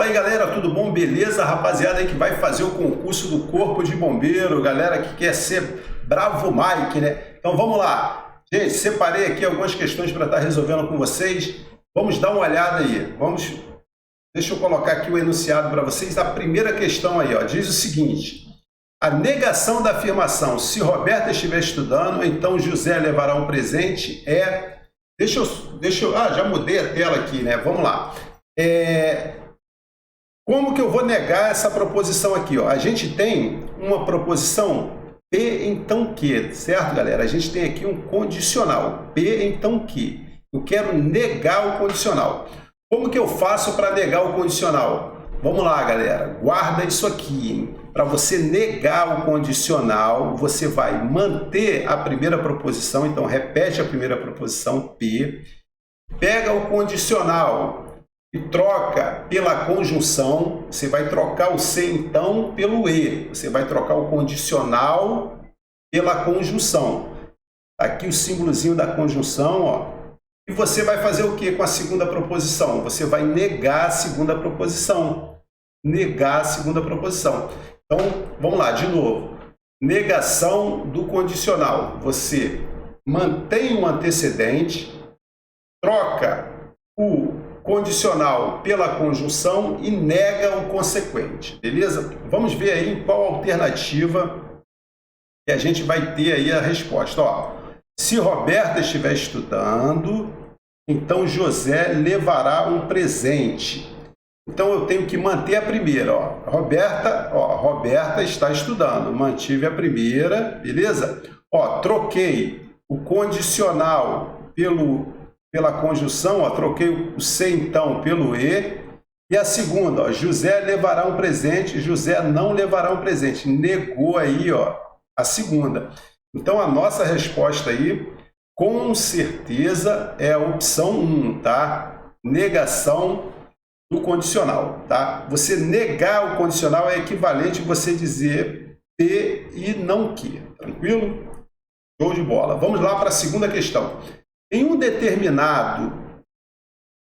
Fala aí, galera, tudo bom? Beleza? Rapaziada aí que vai fazer o concurso do Corpo de Bombeiro, galera que quer ser Bravo Mike, né? Então vamos lá. Gente, separei aqui algumas questões para estar resolvendo com vocês. Vamos dar uma olhada aí. Deixa eu colocar aqui o enunciado para vocês. A primeira questão aí, ó, diz o seguinte: a negação da afirmação, se Roberta estiver estudando, então José levará um presente, já mudei a tela aqui, né? Vamos lá. Como que eu vou negar essa proposição aqui, ó? A gente tem uma proposição P então que, certo, galera? A gente tem aqui um condicional, P então que. Eu quero negar o condicional. Como que eu faço para negar o condicional? Vamos lá, galera. Guarda isso aqui, hein? Para você negar o condicional, você vai manter a primeira proposição. Então, repete a primeira proposição, P. Pega o condicional e troca pela conjunção. Você vai trocar o C, então, pelo E. Você vai trocar o condicional pela conjunção. Aqui o símbolozinho da conjunção, ó. E você vai fazer o que com a segunda proposição? Você vai negar a segunda proposição. Negar a segunda proposição. Então, vamos lá, de novo. Negação do condicional. Você mantém o antecedente, troca o condicional pela conjunção e nega o consequente. Beleza? Vamos ver aí em qual alternativa que a gente vai ter aí a resposta. Ó. Se Roberta estiver estudando, então José levará um presente. Então eu tenho que manter a primeira. Roberta está estudando. Mantive a primeira, beleza? Ó, troquei o condicional pela conjunção, ó, troquei o C então pelo E. E a segunda, ó, José levará um presente, José não levará um presente. Negou aí, ó, a segunda. Então, a nossa resposta aí, com certeza, é a opção 1, tá? Negação do condicional, tá? Você negar o condicional é equivalente a você dizer P e não que. Tranquilo? Show de bola. Vamos lá para a segunda questão. Em um determinado...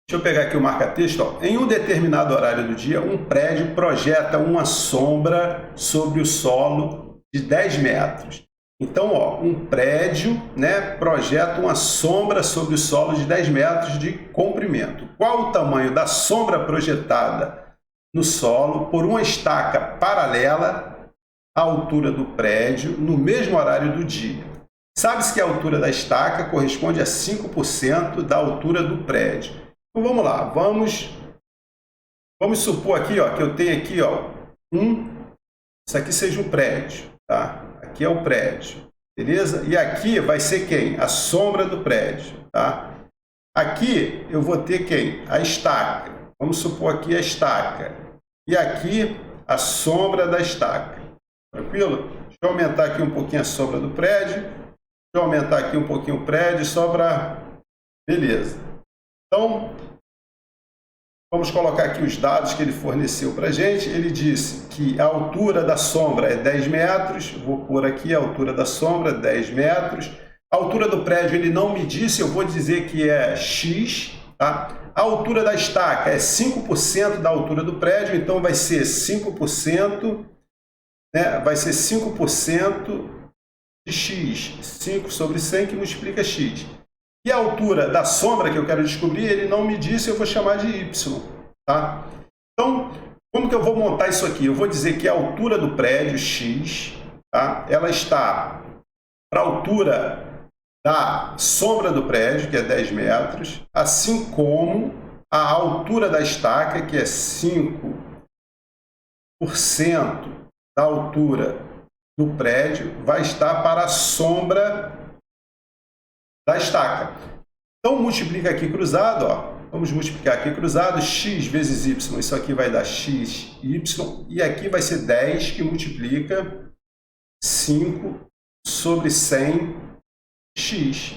Deixa eu pegar aqui o marca-texto. Ó. Em um determinado horário do dia, um prédio projeta uma sombra sobre o solo de 10 metros. Então, ó, um prédio, né, projeta uma sombra sobre o solo de 10 metros de comprimento. Qual o tamanho da sombra projetada no solo por uma estaca paralela à altura do prédio no mesmo horário do dia? Sabe-se que a altura da estaca corresponde a 5% da altura do prédio. Então, vamos lá. Vamos supor aqui, ó, que eu tenho aqui, ó, isso aqui seja um prédio, tá? Aqui é o prédio, beleza? E aqui vai ser quem? A sombra do prédio, tá? Aqui eu vou ter quem? A estaca. Vamos supor aqui a estaca. E aqui a sombra da estaca. Tranquilo? Deixa eu aumentar aqui um pouquinho a sombra do prédio. Deixa eu aumentar aqui um pouquinho o prédio só para... Beleza. Então, vamos colocar aqui os dados que ele forneceu para a gente. Ele disse que a altura da sombra é 10 metros. Vou pôr aqui a altura da sombra, 10 metros. A altura do prédio ele não me disse, eu vou dizer que é X. Tá? A altura da estaca é 5% da altura do prédio, então vai ser 5%, né? Vai ser 5% de X. 5 sobre 100 que multiplica X. E a altura da sombra que eu quero descobrir, ele não me disse, eu vou chamar de Y. Tá? Então, como que eu vou montar isso aqui? Eu vou dizer que a altura do prédio, X, tá? Ela está para a altura da sombra do prédio, que é 10 metros, assim como a altura da estaca, que é 5% da altura do prédio, vai estar para a sombra da estaca. Então, multiplica aqui cruzado, ó. Vamos multiplicar aqui cruzado, x vezes y, isso aqui vai dar xy, e aqui vai ser 10 que multiplica 5 sobre 100 x.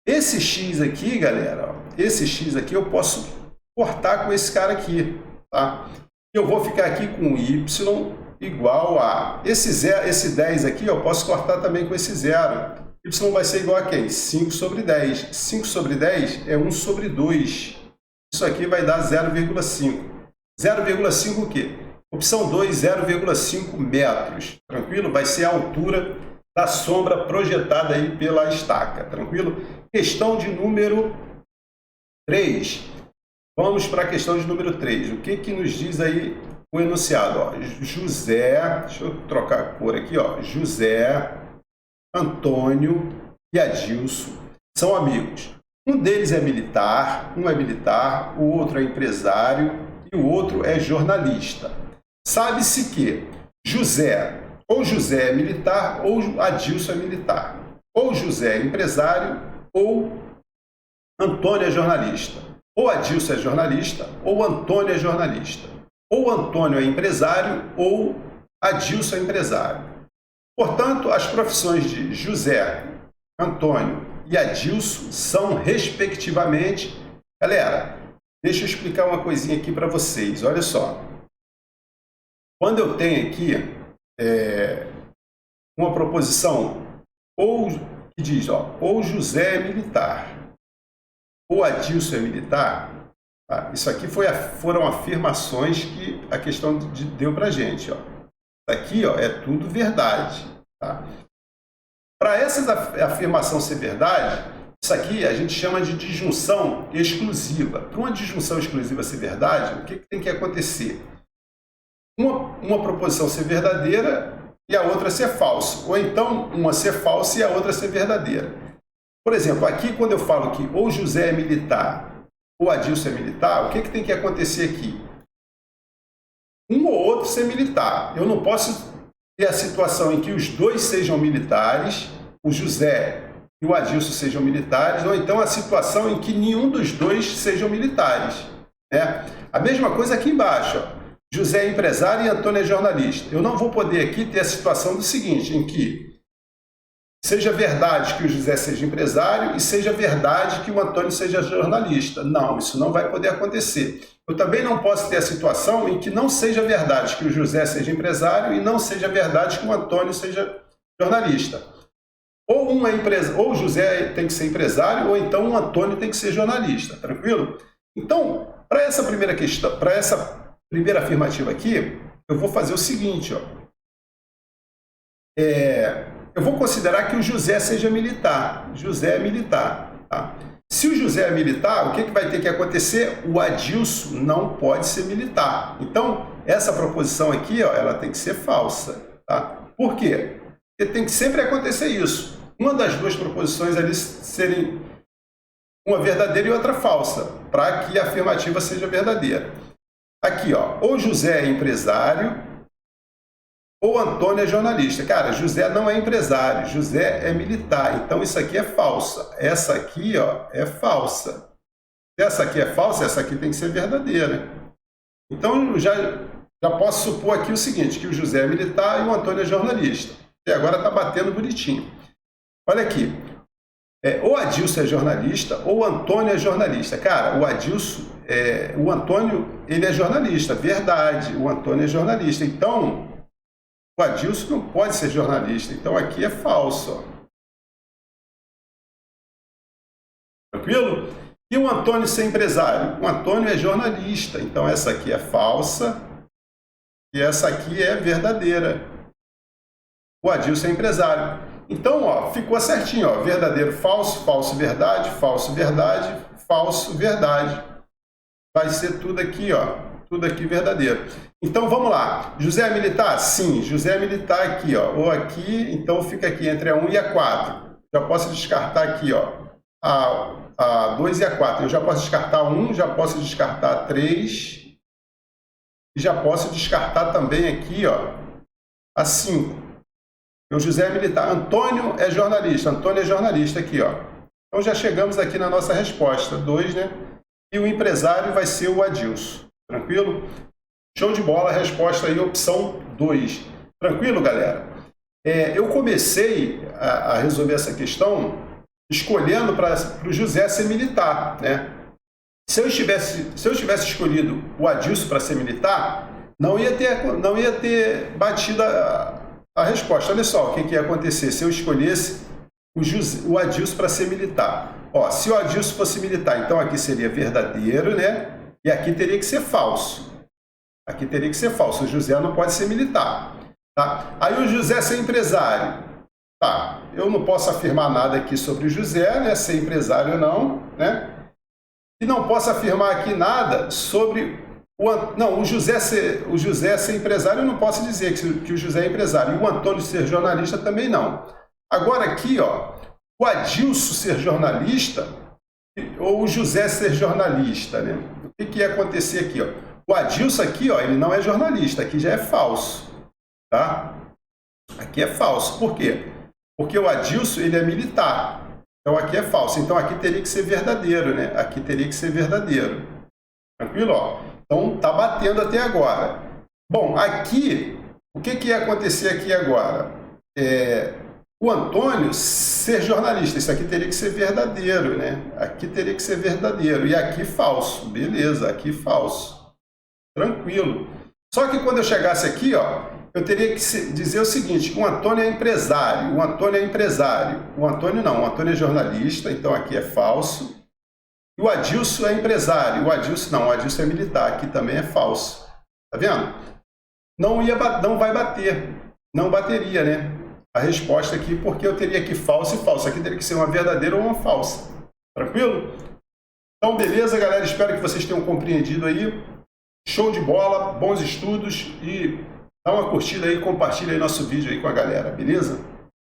Esse x aqui, galera, ó, esse x aqui eu posso cortar com esse cara aqui, tá? Eu vou ficar aqui com y igual a... Esse 10 aqui eu posso cortar também com esse 0. Y vai ser igual a quem? 5 sobre 10. 5 sobre 10 é 1 sobre 2. Isso aqui vai dar 0,5. 0,5 o quê? Opção 2, 0,5 metros. Tranquilo? Vai ser a altura da sombra projetada aí pela estaca. Tranquilo? Questão de número 3. Vamos para a questão de número 3. O que nos diz aí o enunciado? Ó, José, deixa eu trocar a cor aqui, ó. José, Antônio e Adilson são amigos. Um deles é militar, o outro é empresário e o outro é jornalista. Sabe-se que José é militar ou Adilson é militar. Ou José é empresário ou Antônio é jornalista. Ou Adilson é jornalista ou Antônio é jornalista. Ou Antônio é empresário ou Adilson é empresário. Portanto, as profissões de José, Antônio e Adilson são, respectivamente... Galera, deixa eu explicar uma coisinha aqui para vocês. Olha só. Quando eu tenho aqui uma proposição que diz, ó, ou José é militar ou Adilson é militar, tá? Isso aqui foram afirmações que a questão deu para a gente. Ó. Isso aqui, ó, é tudo verdade. Tá? Para essa afirmação ser verdade, isso aqui a gente chama de disjunção exclusiva. Para uma disjunção exclusiva ser verdade, o que tem que acontecer? Uma proposição ser verdadeira e a outra ser falsa. Ou então, uma ser falsa e a outra ser verdadeira. Por exemplo, aqui quando eu falo que ou José é militar ou Adilson é militar, o que tem que acontecer aqui? Um ou outro ser militar. Eu não posso ter a situação em que os dois sejam militares, o José e o Adilson sejam militares, ou então a situação em que nenhum dos dois sejam militares. Né? A mesma coisa aqui embaixo. Ó. José é empresário e Antônio é jornalista. Eu não vou poder aqui ter a situação do seguinte, em que seja verdade que o José seja empresário e seja verdade que o Antônio seja jornalista. Não, isso não vai poder acontecer. Eu também não posso ter a situação em que não seja verdade que o José seja empresário e não seja verdade que o Antônio seja jornalista. Ou ou o José tem que ser empresário, ou então o Antônio tem que ser jornalista. Tranquilo? Então, para essa primeira questão, para essa primeira afirmativa aqui, eu vou fazer o seguinte, ó. Eu vou considerar que o José seja militar. José é militar. Tá? Se o José é militar, o que vai ter que acontecer? O Adilson não pode ser militar. Então, essa proposição aqui, ó, ela tem que ser falsa. Tá? Por quê? Porque tem que sempre acontecer isso. Uma das duas proposições ali serem uma verdadeira e outra falsa, para que a afirmativa seja verdadeira. Aqui, ó, ou José é empresário, ou Antônio é jornalista. Cara, José não é empresário, José é militar. Então, isso aqui é falsa. Essa aqui, ó, é falsa. Se essa aqui é falsa, essa aqui tem que ser verdadeira. Então, eu já posso supor aqui o seguinte, que o José é militar e o Antônio é jornalista. E agora está batendo bonitinho. Olha aqui. Ou Adilson é jornalista, ou o Antônio é jornalista. Cara, o Antônio, ele é jornalista. Verdade, o Antônio é jornalista. Então... o Adilson não pode ser jornalista, então aqui é falso. Ó. Tranquilo? E o Antônio ser empresário? O Antônio é jornalista, então essa aqui é falsa e essa aqui é verdadeira. O Adilson é empresário. Então, ó, ficou certinho. Ó, verdadeiro, falso, falso, verdade, falso, verdade, falso, verdade. Vai ser tudo aqui, ó. Tudo aqui verdadeiro. Então, vamos lá. José é militar? Sim, José é militar aqui, ó. Ou aqui, então fica aqui entre a 1 e a 4. Já posso descartar aqui, ó, a 2 e a 4. Eu já posso descartar a 1, já posso descartar a 3. E já posso descartar também aqui, ó, a 5. O José é militar. Antônio é jornalista aqui, ó. Então, já chegamos aqui na nossa resposta. 2, né? E o empresário vai ser o Adilson. Tranquilo? Show de bola, resposta aí, opção 2. Tranquilo, galera? Eu comecei a resolver essa questão escolhendo para o José ser militar, né? Se eu tivesse escolhido o Adilson para ser militar, não ia ter batido a resposta. Olha só o que ia acontecer se eu escolhesse o Adilson para ser militar. Ó, se o Adilson fosse militar, então aqui seria verdadeiro, né? E aqui teria que ser falso. Aqui teria que ser falso. O José não pode ser militar. Tá? Aí o José ser empresário. Tá, eu não posso afirmar nada aqui sobre o José, né? Ser empresário ou não, né? E não posso afirmar aqui nada sobre o José ser empresário, eu não posso dizer que o José é empresário. E o Antônio ser jornalista também não. Agora aqui, ó, o Adilson ser jornalista ou o José ser jornalista, né? O que ia acontecer aqui, ó? O Adilson aqui, ó, ele não é jornalista, aqui já é falso, tá? Aqui é falso. Por quê? Porque o Adilson, ele é militar. Então aqui é falso. Então aqui teria que ser verdadeiro, né? Aqui teria que ser verdadeiro. Tranquilo? Ó. Então tá batendo até agora. Bom, aqui, o que ia acontecer aqui agora? O Antônio ser jornalista. Isso aqui teria que ser verdadeiro, né? Aqui teria que ser verdadeiro. E aqui falso. Beleza, aqui falso. Tranquilo. Só que quando eu chegasse aqui, ó, eu teria que dizer o seguinte: o Antônio é empresário, o Antônio é empresário. O Antônio não, o Antônio é jornalista, então aqui é falso. E o Adilson é empresário, o Adilson não, o Adilson é militar, aqui também é falso. Tá vendo? Não vai bater, não bateria, né? A resposta aqui, porque eu teria aqui falso e falso. Aqui teria que ser uma verdadeira ou uma falsa. Tranquilo? Então, beleza, galera? Espero que vocês tenham compreendido aí. Show de bola, bons estudos e dá uma curtida aí, compartilha aí nosso vídeo aí com a galera, beleza?